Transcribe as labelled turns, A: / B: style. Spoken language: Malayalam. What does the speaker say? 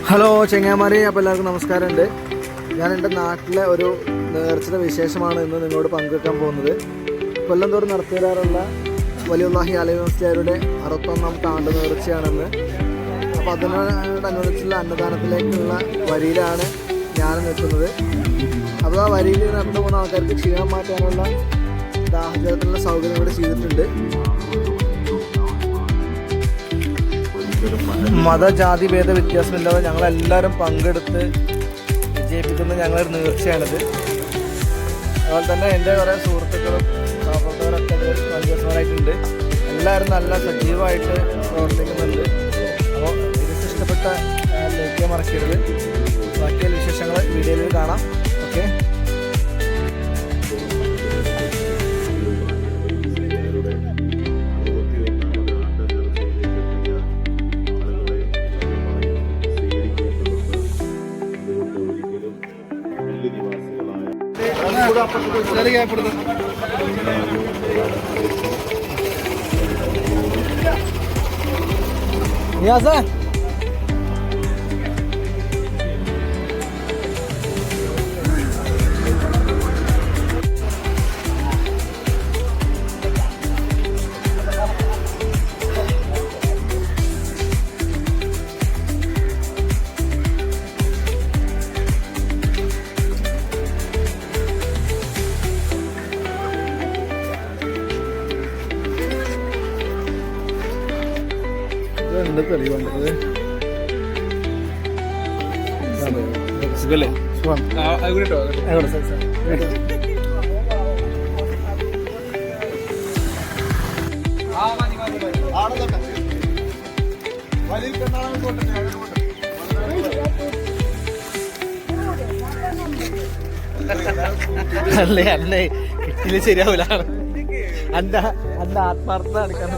A: ഹലോ ചെങ്ങാമാരെ, അപ്പോൾ എല്ലാവർക്കും നമസ്കാരമുണ്ട്. ഞാൻ എൻ്റെ നാട്ടിലെ ഒരു നേർച്ചയുടെ വിശേഷമാണ് ഇന്ന് നിങ്ങളോട് പങ്കുവെക്കാൻ പോകുന്നത്. കൊല്ലം തോറും നടത്തി വരാറുള്ള വലിയുല്ലാഹി അലൈഹി മുസ്ലിയാരുടെ 61ാമത്തെ ആണ്ട് നേർച്ചയാണെന്ന്. അപ്പോൾ അതിനോടനുബന്ധിച്ചുള്ള അന്നദാനത്തിലേക്കുള്ള വരിയിലാണ് ഞാൻ നിൽക്കുന്നത്. അപ്പോൾ ആ വരിയിൽ നടന്നു പോകുന്ന ആൾക്കാർക്ക് ക്ഷീണം മാറ്റാനുള്ള ദാഹജലത്തിനുള്ള സൗകര്യം ഇവിടെ ചെയ്തിട്ടുണ്ട്. മതജാതി ഭേദ വ്യത്യാസമില്ലാതെ ഞങ്ങളെല്ലാവരും പങ്കെടുത്ത് വിജയിപ്പിക്കുന്ന ഞങ്ങളൊരു നേർച്ചയാണിത്. അതുപോലെ തന്നെ എൻ്റെ കുറേ സുഹൃത്തുക്കളും സഹപ്രവർത്തകരൊക്കെ പങ്കെടുക്കുന്നവരായിട്ടുണ്ട്. എല്ലാവരും നല്ല സജീവമായിട്ട് പ്രവർത്തിക്കുന്നുണ്ട്. അപ്പോൾ ഇതിന് ഇഷ്ടപ്പെട്ട ലൈക്ക് മറക്കരുത്. ബാക്കിയുള്ള വിശേഷങ്ങൾ വീഡിയോയിൽ കാണാം. ഓക്കെ. നിയാസേ, എന്താ തെളിവുണ്ടത്? സുഖല്ലേ? അല്ലേ അല്ലേ കിട്ടിയില്ല, ശരിയാവൂല. അന്റെ ആത്മാർത്ഥത കാണിക്കാൻ